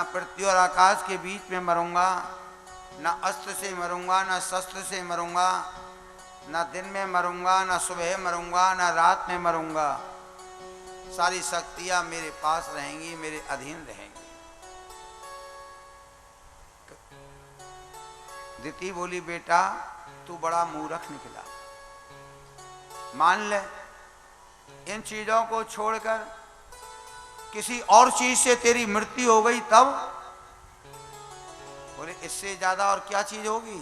पृथ्वी और आकाश के बीच में मरूंगा, ना अस्त्र से मरूंगा, ना शस्त्र से मरूंगा, ना दिन में मरूंगा, ना सुबह मरूंगा, ना रात में मरूंगा। सारी शक्तियां मेरे पास रहेंगी, मेरे अधीन रहेंगी। दिति बोली, बेटा तू बड़ा मूर्ख निकला। मान ले इन चीजों को छोड़कर किसी और चीज से तेरी मृत्यु हो गई तब? बोले इससे ज्यादा और क्या चीज होगी?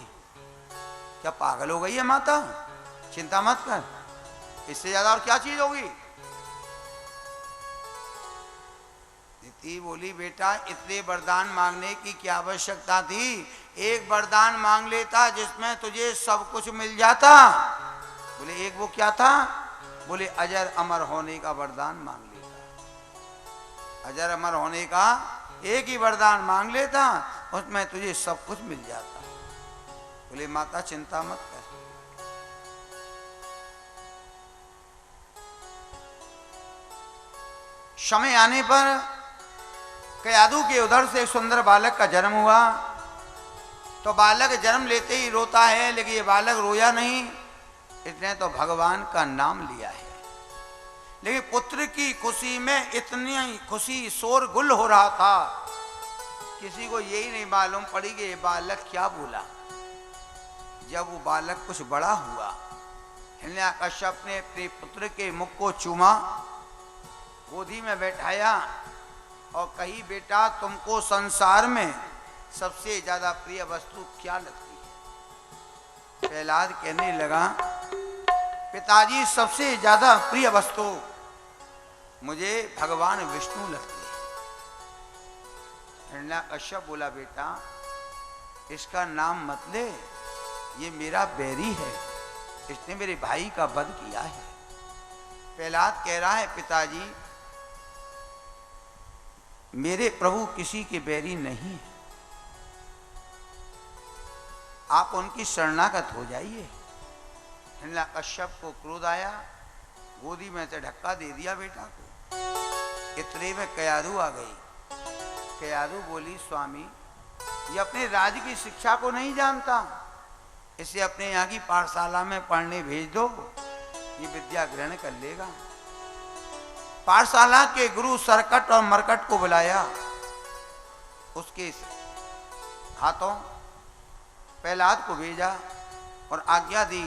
क्या पागल हो गई है माता? चिंता मत कर, इससे ज्यादा और क्या चीज होगी? दिति बोली, बेटा इतने वरदान मांगने की क्या आवश्यकता थी? एक वरदान मांग लेता जिसमें तुझे सब कुछ मिल जाता। बोले एक वो क्या था? बोले अजर अमर होने का वरदान मांग लेता। अजर अमर होने का एक ही वरदान मांग लेता, उसमें तुझे सब कुछ मिल जाता। बोले माता चिंता मत कर। समय आने पर कयादू के उधर से एक सुंदर बालक का जन्म हुआ। तो बालक जन्म लेते ही रोता है, लेकिन ये बालक रोया नहीं, इसने तो भगवान का नाम लिया है। लेकिन पुत्र की खुशी में इतनी खुशी शोरगुल हो रहा था, किसी को यही नहीं मालूम पड़ी कि ये बालक क्या बोला। जब वो बालक कुछ बड़ा हुआ, हिरण्याकश्यप ने अपने पुत्र के मुख को चूमा, गोदी में बैठाया और कही, बेटा तुमको संसार में सबसे ज्यादा प्रिय वस्तु क्या लगती है? प्रहलाद कहने लगा, पिताजी सबसे ज्यादा प्रिय वस्तु मुझे भगवान विष्णु लगती है। हिरण्याकश्यप बोला, बेटा इसका नाम मत ले, ये मेरा बैरी है, इसने मेरे भाई का वध किया है। प्रहलाद कह रहा है, पिताजी मेरे प्रभु किसी के बैरी नहीं है, आप उनकी शरणागत हो जाइए। हिरण्याकश्यप को क्रोध आया, गोदी में से धक्का दे दिया बेटा को। इतने में कयादू आ गई। कयादू बोली, स्वामी ये अपने राज्य की शिक्षा को नहीं जानता, इसे अपने यहाँ की पाठशाला में पढ़ने भेज दो, ये विद्या ग्रहण कर लेगा। पाठशाला के गुरु सरकट और मरकट को बुलाया, उसके हाथों प्रहलाद को भेजा और आज्ञा दी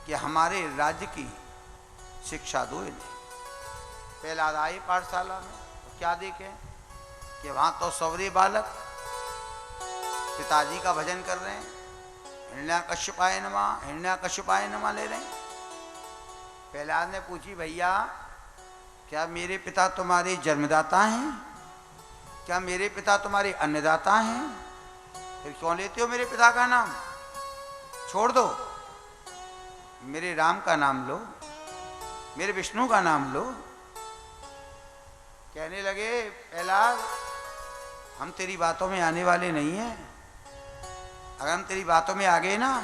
कि हमारे राज्य की शिक्षा दो इन्हें। प्रहलाद आए पाठशाला में, तो क्या देखे कि वहां तो सवरे बालक पिताजी का भजन कर रहे हैं, हिरण्याकश्यपाय नमः हिरण्याकश्यपाय नमः ले रहे हैं। प्रहलाद ने पूछी, भैया क्या मेरे पिता तुम्हारे जन्मदाता हैं? क्या मेरे पिता तुम्हारे अन्नदाता हैं? फिर क्यों लेते हो मेरे पिता का नाम? छोड़ दो, मेरे राम का नाम लो, मेरे विष्णु का नाम लो। कहने लगे, प्रहलाद हम तेरी बातों में आने वाले नहीं हैं, अगर हम तेरी बातों में आ गए ना,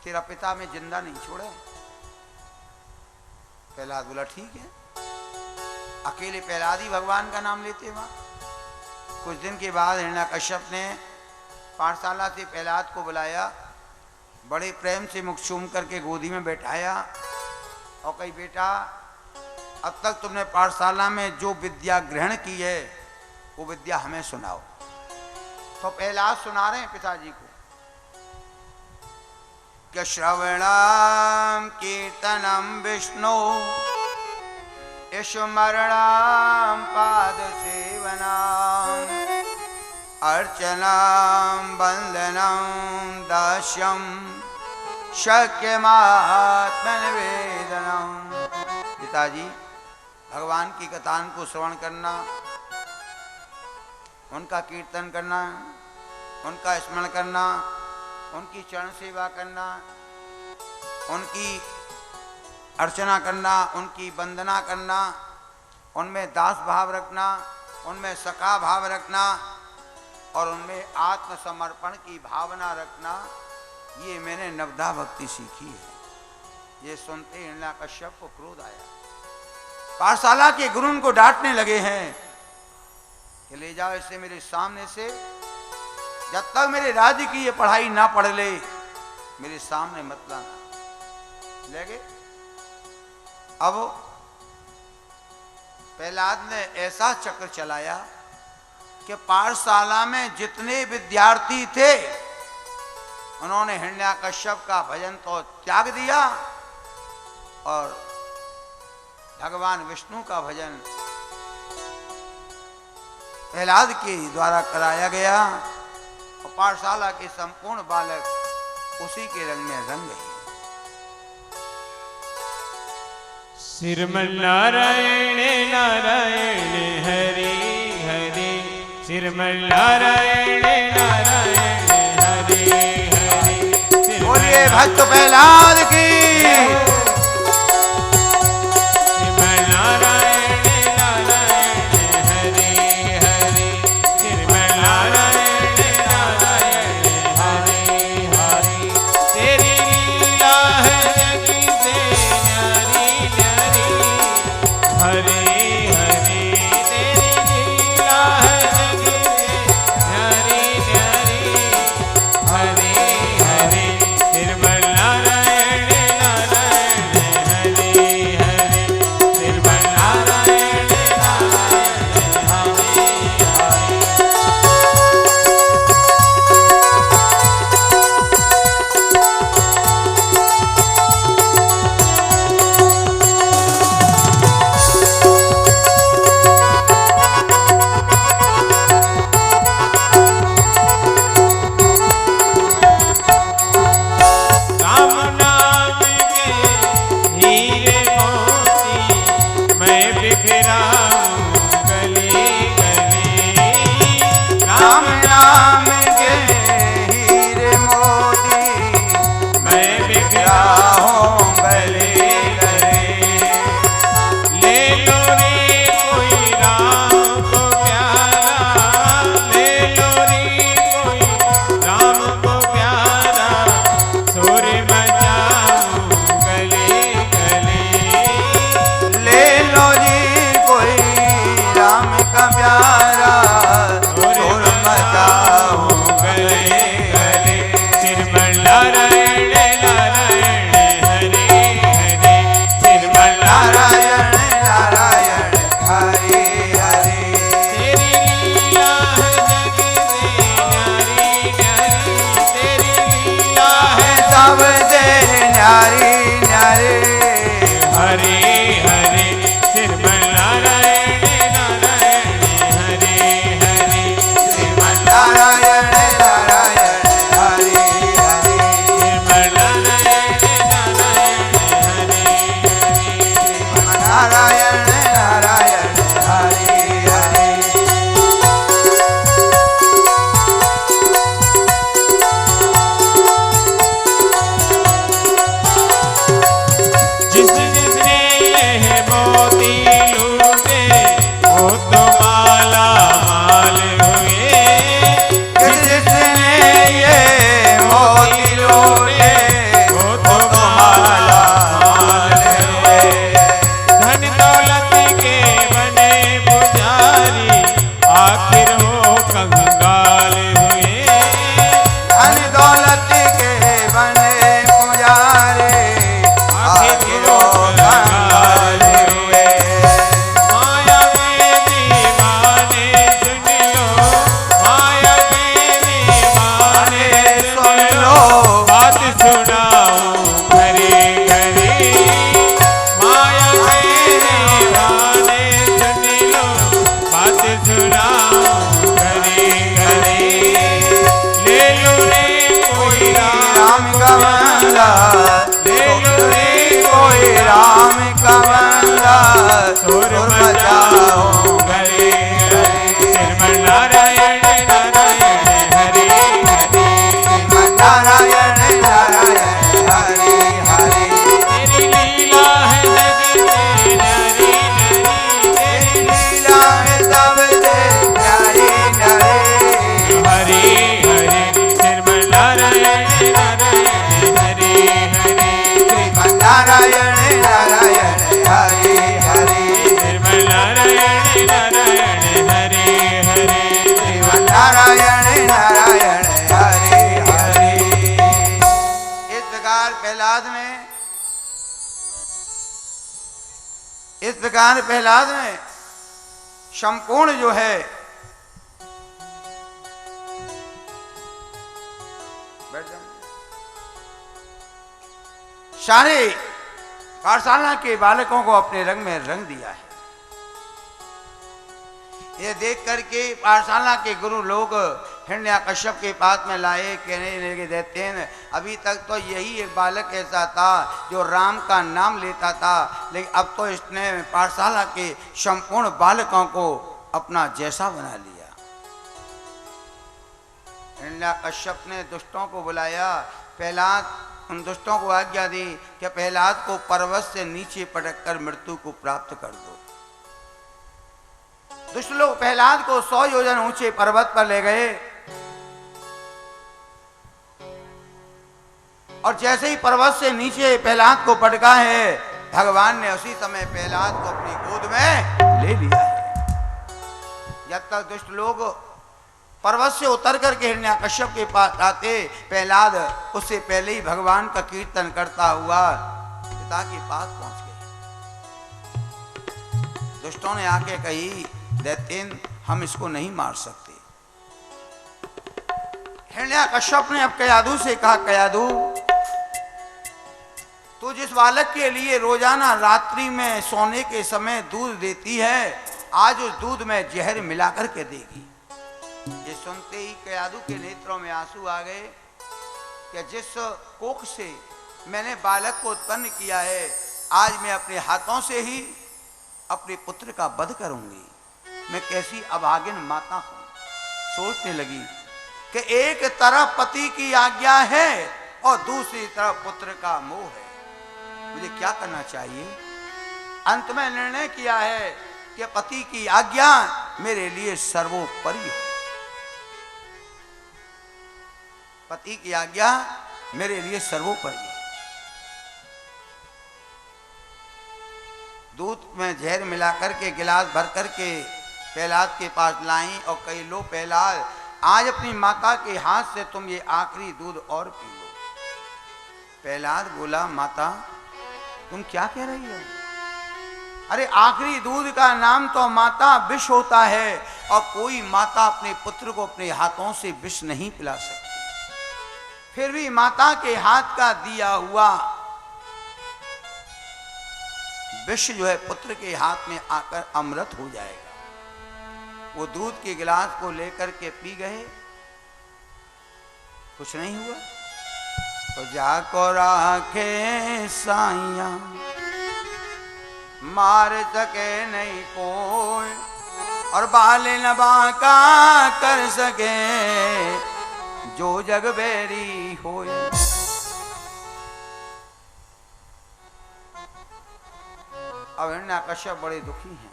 तेरा पिता में जिंदा नहीं छोड़े। प्रहलाद बोला, ठीक है। अकेले प्रहलाद ही भगवान का नाम लेते वहां। कुछ दिन के बाद हिरण्याकश्यप ने पाठशाला से प्रहलाद को बुलाया, बड़े प्रेम से मुख चूम करके गोदी में बैठाया और कही, बेटा अब तक तुमने पाठशाला में जो विद्या ग्रहण की है वो विद्या हमें सुनाओ। तो प्रहलाद सुना रहे हैं पिताजी को कि श्रवणम कीर्तनम विष्णु स्मरणम पाद सेवनम अर्चनाम वंदनम दास्यम शक्यमात्मनिवेदनम। पिताजी भगवान की कथान को श्रवण करना, उनका कीर्तन करना, उनका स्मरण करना, उनकी चरण सेवा करना, उनकी अर्चना करना, उनकी वंदना करना, उनमें दास भाव रखना, उनमें सखा भाव रखना और उनमें आत्मसमर्पण की भावना रखना, ये मैंने नवधा भक्ति सीखी है। ये सुनते हिरण्याकश्यप को क्रोध आया। पाठशाला के गुरु उनको डांटने लगे हैं कि ले जाओ इसे मेरे सामने से, जब तक मेरे राज्य की ये पढ़ाई ना पढ़ ले मेरे सामने मत लाना। ले गए। अब प्रहलाद ने ऐसा चक्र चलाया कि पाठशाला में जितने विद्यार्थी थे उन्होंने हिरण्याकश्यप का भजन तो त्याग दिया और भगवान विष्णु का भजन प्रहलाद के द्वारा कराया गया और पाठशाला के संपूर्ण बालक उसी के रंग में रंग गए। श्रीमन नारायण नारायण हरि हरि, श्रीमन नारायण नारायण हरि हरि। बोलिए भक्त प्रहलाद की। सुनाओ घरे घरे। इस प्रकार प्रहलाद ने संपूर्ण जो है सारे पाठशाला के बालकों को अपने रंग में रंग दिया है। ये देख करके पाठशाला के गुरु लोग हिरण्याकश्यप के पास में लाए, कहने लगे दैत्येन अभी तक तो यही एक बालक ऐसा था जो राम का नाम लेता था, लेकिन अब तो इसने पाठशाला के संपूर्ण बालकों को अपना जैसा बना लिया। हिरण्याकश्यप ने दुष्टों को बुलाया, प्रहलाद उन दुष्टों को आज्ञा दी कि प्रहलाद को पर्वत से नीचे पटक कर मृत्यु को प्राप्त कर दो। दुष्ट लोग प्रहलाद को 100 योजन ऊंचे पर्वत पर ले गए और जैसे ही पर्वत से नीचे प्रहलाद को पटका है, भगवान ने उसी समय प्रहलाद को अपनी गोद में ले लिया है। जब तक दुष्ट लोग पर्वत से उतर करके हिरण्याकश्यप के पास आते, प्रहलाद उससे पहले ही भगवान का कीर्तन करता हुआ पिता के पास पहुंच गए। दुष्टों ने आके कही दैत्येन हम इसको नहीं मार सकते। हिरण्याकश्यप ने अब कयाधु से कहा, कयाधु तू जिस बालक के लिए रोजाना रात्रि में सोने के समय दूध देती है, आज उस दूध में जहर मिलाकर के देगी। ये सुनते ही कयाधु के नेत्रों में आंसू आ गए कि जिस कोख से मैंने बालक को उत्पन्न किया है, आज मैं अपने हाथों से ही अपने पुत्र का वध करूंगी। मैं कैसी अभागिन माता हूं। सोचने लगी कि एक तरफ पति की आज्ञा है और दूसरी तरफ पुत्र का मोह है, मुझे क्या करना चाहिए। अंत में निर्णय किया है कि पति की आज्ञा मेरे लिए सर्वोपरि है। पति की आज्ञा मेरे लिए सर्वोपरि है। दूध में जहर मिलाकर के गिलास भर करके प्रहलाद के पास लाई और कही, लो प्रहलाद आज अपनी माता के हाथ से तुम ये आखिरी दूध और पी लो। प्रहलाद बोला, माता तुम क्या कह रही हो? अरे आखिरी दूध का नाम तो माता विष होता है और कोई माता अपने पुत्र को अपने हाथों से विष नहीं पिला सकती। फिर भी माता के हाथ का दिया हुआ विष जो है पुत्र के हाथ में आकर अमृत हो जाएगा। वो दूध के गिलास को लेकर के पी गए, कुछ नहीं हुआ। तो जाको राखे साइया मार सके नहीं कोई, और बाल नबा का कर सके जो जग बेरी होए। अब हिरण्याकश्यप बड़े दुखी हैं।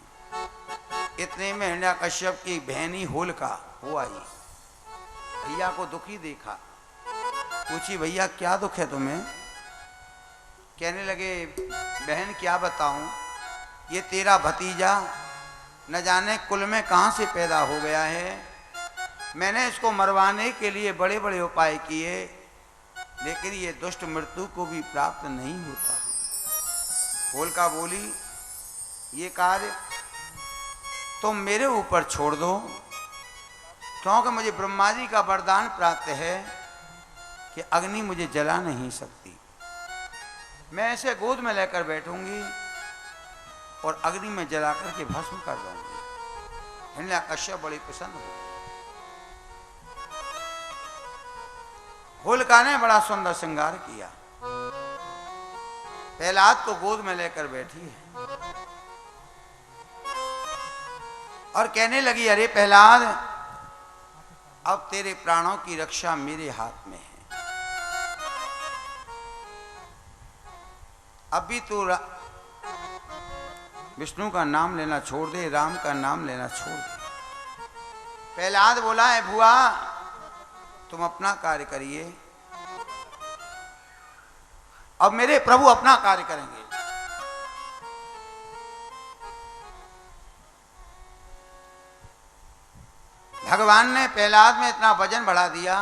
इतने में हिरण्याकश्यप की बहनी होलिका हो आई, भैया को दुखी देखा, पूछी भैया क्या दुख है तुम्हें? कहने लगे बहन क्या बताऊं, ये तेरा भतीजा न जाने कुल में कहां से पैदा हो गया है। मैंने इसको मरवाने के लिए बड़े बड़े उपाय किए, लेकिन ये दुष्ट मृत्यु को भी प्राप्त नहीं होता। होलिका बोली, ये कार्य तुम मेरे ऊपर छोड़ दो, क्योंकि मुझे ब्रह्मा जी का वरदान प्राप्त है कि अग्नि मुझे जला नहीं सकती। मैं ऐसे गोद में लेकर बैठूंगी और अग्नि में जला करके भस्म कर दूंगी। हिरण्याकश्यप बड़ी प्रसन्न हो। होलिका ने बड़ा सुंदर श्रृंगार किया, प्रहलाद को गोद में लेकर बैठी है और कहने लगी, अरे प्रहलाद अब तेरे प्राणों की रक्षा मेरे हाथ में है। अभी तू विष्णु का नाम लेना छोड़ दे, राम का नाम लेना छोड़ दे। प्रहलाद बोला, है बुआ तुम अपना कार्य करिए, अब मेरे प्रभु अपना कार्य करेंगे। भगवान ने प्रहलाद में इतना वजन बढ़ा दिया।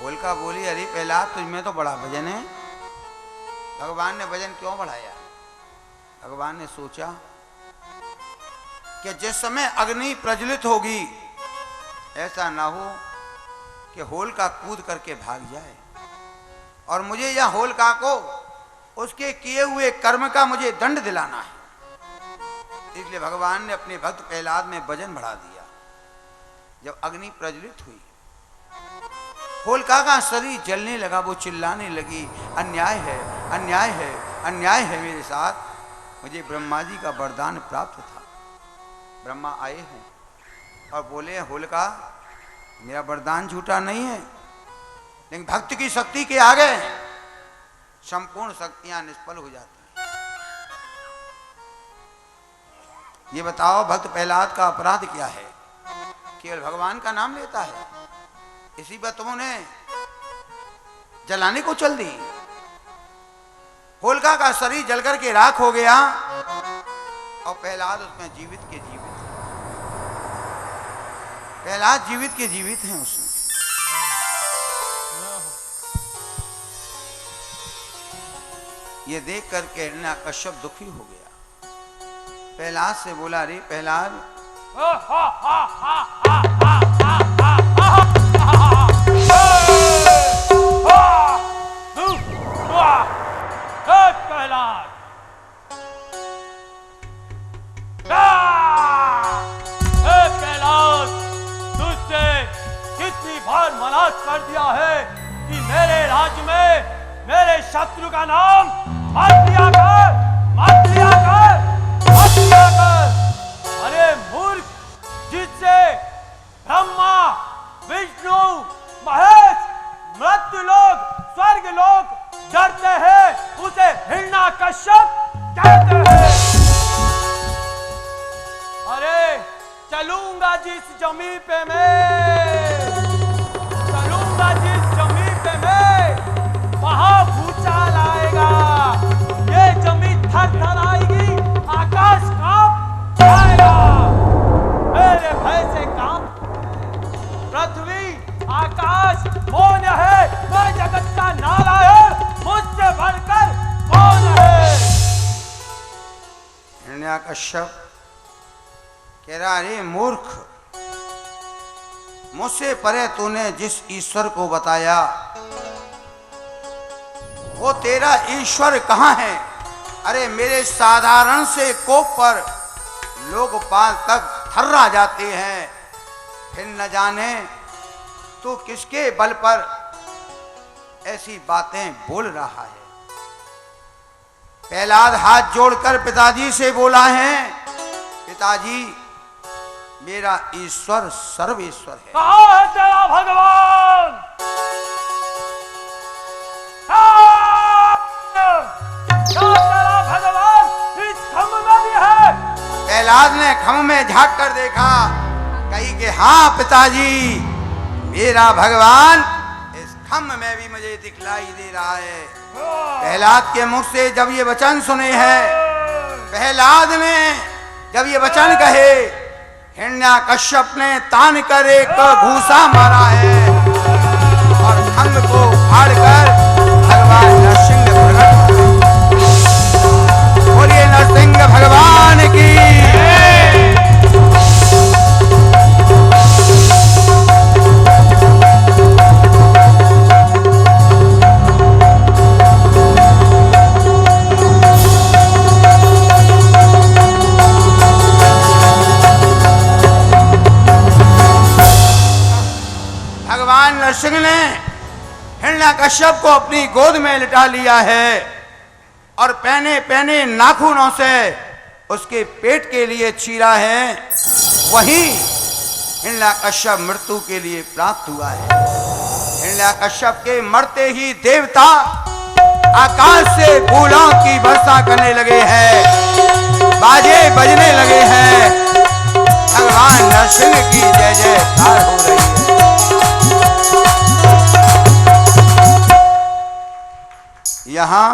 होलिका बोली, अरे प्रहलाद तुझमें तो बड़ा वजन है, भगवान ने वजन क्यों बढ़ाया? भगवान ने सोचा कि जिस समय अग्नि प्रज्वलित होगी ऐसा ना हो कि होलिका कूद करके भाग जाए और मुझे या होलिका को उसके किए हुए कर्म का मुझे दंड दिलाना है। इसलिए भगवान ने अपने भक्त प्रहलाद में वजन बढ़ा दिया। जब अग्नि प्रज्वलित हुई, होलिका का शरीर जलने लगा, वो चिल्लाने लगी, अन्याय है, अन्याय है, अन्याय है मेरे साथ। मुझे ब्रह्मा जी का वरदान प्राप्त था। ब्रह्मा आए हैं और बोले, होलिका मेरा वरदान झूठा नहीं है, लेकिन भक्त की शक्ति के आगे संपूर्ण शक्तियां निष्फल हो जाती हैं। ये बताओ भक्त प्रहलाद का अपराध क्या है? केवल भगवान का नाम लेता है, इसी पर तुमने जलाने को चल दी। होलिका का शरीर जलकर के राख हो गया और प्रहलाद उसमें जीवित के जीवित है। प्रहलाद जीवित के जीवित हैं उसमें। ये देख करके हिरण्याकश्यप दुखी हो गया। प्रहलाद से बोला, रे प्रहलाद, तुझसे कितनी बार मना कर दिया है कि मेरे राज्य में मेरे शत्रु का नाम मत लिया कर, मत लिया कर, मत लिया कर। अरे मूर्ख, जिससे ब्रह्मा, विष्णु, महेश, मृत्यु लोग, स्वर्ग लोग डरते हैं, उसे हिरण्याकश्यप कहते हैं। अरे चलूंगा जिस जमीन पे मैं, चलूंगा जिस जमीन पे मैं, वहां भूचाल आएगा, ये जमीन थर-थर आएगी, आकाश कांप जाएगा। मेरे भय से कांप पृथ्वी, आकाश मौन है। मैं जगत का नारायण, मुझसे बढ़कर कौन है? हिरण्याकश्यप कह रहा, अरे मूर्ख, मुझसे परे तूने जिस ईश्वर को बताया वो तेरा ईश्वर कहाँ है? अरे मेरे साधारण से कोप पर लोकपाल तक थर्रा जाते हैं, फिर न जाने तू किसके बल पर ऐसी बातें बोल रहा है। प्रहलाद हाथ जोड़कर पिताजी से बोला है, पिताजी मेरा ईश्वर सर्वेश्वर है। कहाँ है तेरा भगवान? क्या तेरा भगवान इस खम्भ में भी है? प्रहलाद ने खम्भ में झांक कर देखा, कही कि हाँ पिताजी, मेरा भगवान इस खम्भ में भी मुझे दिखलाई दे रहा है। प्रहलाद के मुख से जब ये वचन सुने हैं, प्रहलाद ने जब ये वचन कहे, हिरण्याकश्यप ने तान कर एक घूसा मारा है और खम्भ को फाड़कर भगवान नरसिंह प्रकट हुए। बोलिए नरसिंह भगवान की। भगवान नरसिंह ने हिरण्याकश्यप को अपनी गोद में लिटा लिया है और पहने पहने नाखूनों से उसके पेट के लिए चीरा है। वहीं हिरण्याकश्यप मृत्यु के लिए प्राप्त हुआ है। हिरण्याकश्यप के मरते ही देवता आकाश से फूलों की वर्षा करने लगे हैं, बाजे बजने लगे हैं, भगवान नरसिंह की जय जयकार हो रही है। यहां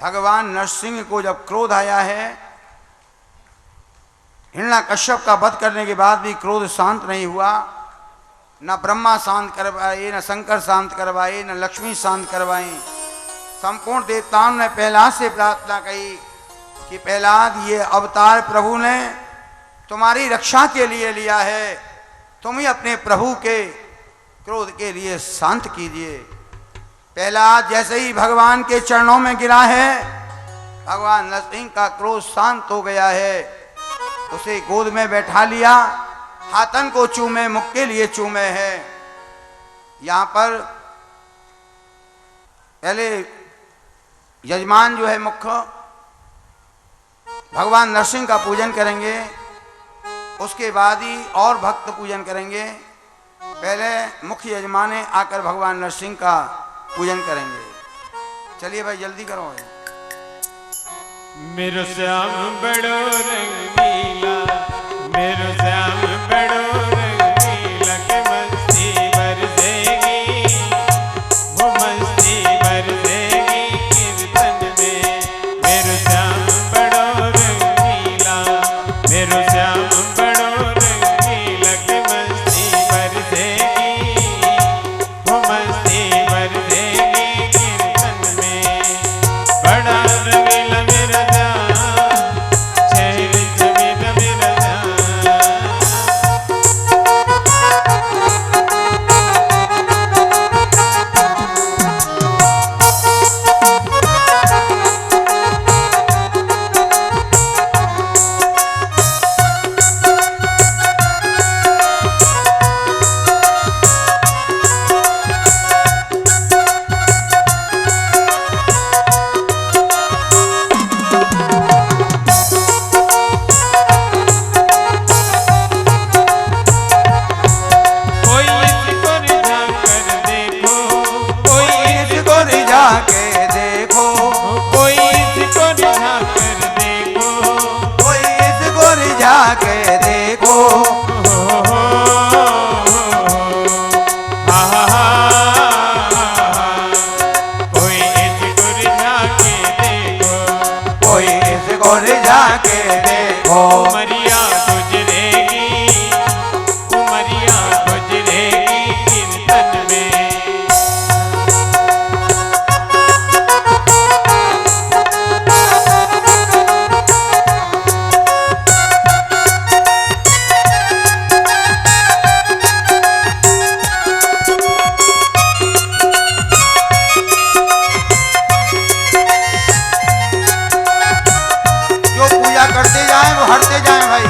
भगवान नरसिंह को जब क्रोध आया है, हिरण्याकश्यप का वध करने के बाद भी क्रोध शांत नहीं हुआ। न ब्रह्मा शांत करवाए, न शंकर शांत करवाए, न लक्ष्मी शांत करवाई। संपूर्ण देवताओं ने प्रहलाद से प्रार्थना कही कि प्रहलाद ये अवतार प्रभु ने तुम्हारी रक्षा के लिए लिया है, तुम ही अपने प्रभु के क्रोध के लिए शांत कीजिए। प्रहलाद जैसे ही भगवान के चरणों में गिरा है, भगवान नरसिंह का क्रोध शांत हो गया है। उसे गोद में बैठा लिया, हाथन को चूमे, मुख के लिए चूमे है। यहाँ पर पहले यजमान जो है मुख्य भगवान नरसिंह का पूजन करेंगे, उसके बाद ही और भक्त पूजन करेंगे। पहले मुख्य यजमान आकर भगवान नरसिंह का पूजन करेंगे। चलिए भाई जल्दी करो भाई। मेरो श्याम बड़ो रंगीला, मेरो श्याम बड़ो रंगीला, के मस्ती बरसेगी, वो मस्ती बरसेगी कीर्तन में। मेरो श्याम बड़ो रंगीला, मेरो श्याम बड़ो रंगीला, के मस्ती बरसेगी, वो मस्ती बरसेगी कीर्तन में। बड़ा रंगीला मेरा के देखो, कोई इसको रिझा के देखो, कोई इसको रिझा के देखो। उमरिया गुजरेगी, उमरिया गुजरेगी कीर्तन में। करते जाएं वो हटते जाएं भाई।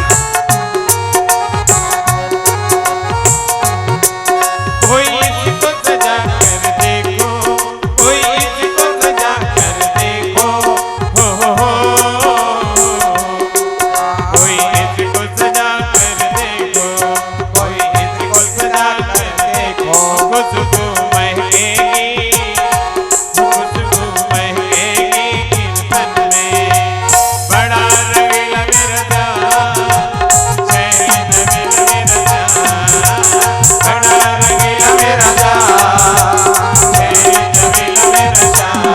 कोई इसको सजा कर देखो, कोई इसको सजा कर देखो, हो कोई इसको सजा कर देखो, कोई इसको सजा कर देखो। खुशबू महकेगी, खुशबू महकेगी कीर्तन में। बड़ा रंगीला मेरा जान, चैन मेरा जान, बड़ा रंगीला मेरा जान, चैन मेरा जान।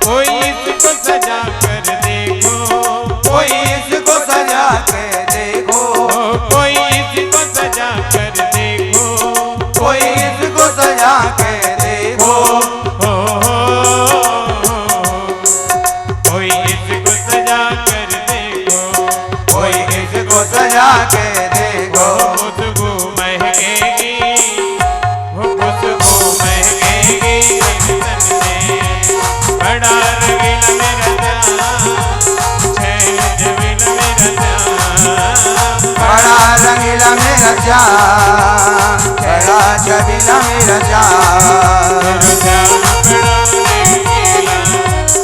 कोई इसको सजा कर देखो, कोई इसको सजा के देखो, कोई इसको सजा कर देखो, कोई इसको सजा के देखो। कोई इसको सजा कर देखो, कोई इसको सजा के देखो। खुशबू महकेगी, वो खुशबू महकेगी कीर्तन में। बड़ा रंगीला मेरा जान, छैल जमीला मेरा जान, बड़ा रंगीला मेरा जान, बड़ा छबीला मेरा जान। मेरो श्याम बड़ा रंगीला,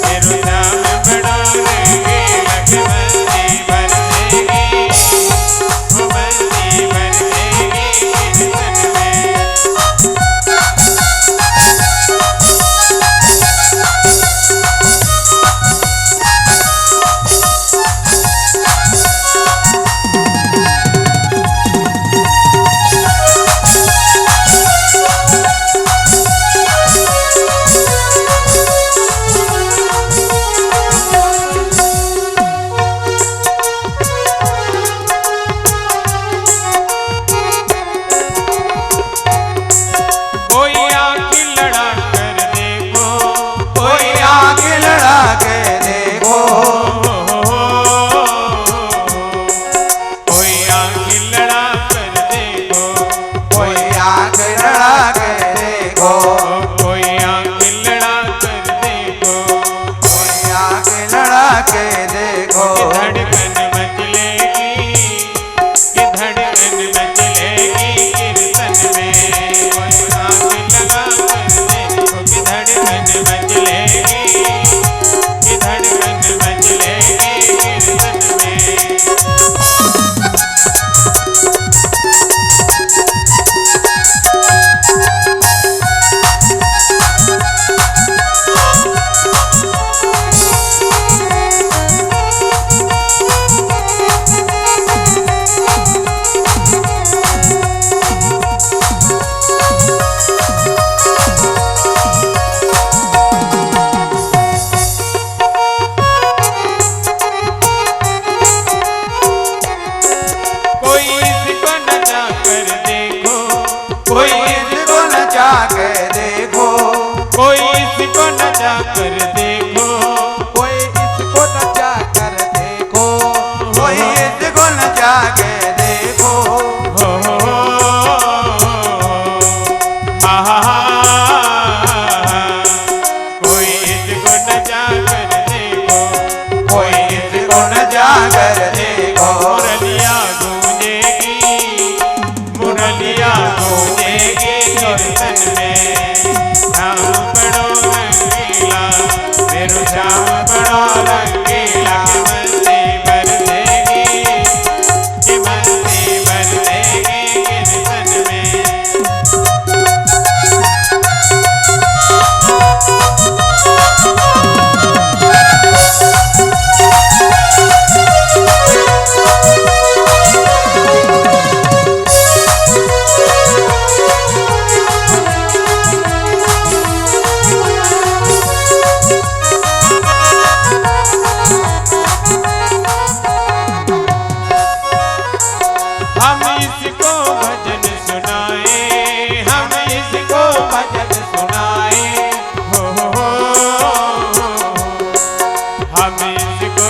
मेरो श्याम बड़ा रंगीला, के मस्ती बरसेगी, वो मस्ती बरसेगी कीर्तन में। नचा कर देखो, कोई इसको नचा कर देखो, कोई इसको नचा के देखो। हो हा हा हा, कोई इसको नचा कर देखो, कोई इसको नचा कर देखो। मुरलिया गूंजेगी, मुरलिया गूंजेगी कीर्तन में। श्याम बड़ो रंगीला, मेरो श्याम बड़ो रंगीला, कि मस्ती बरसेगी, कि मस्ती बरसेगी कीर्तन में। हम इसको भजन सुनाए, हम इसको भजन सुनाए, हो हम इसको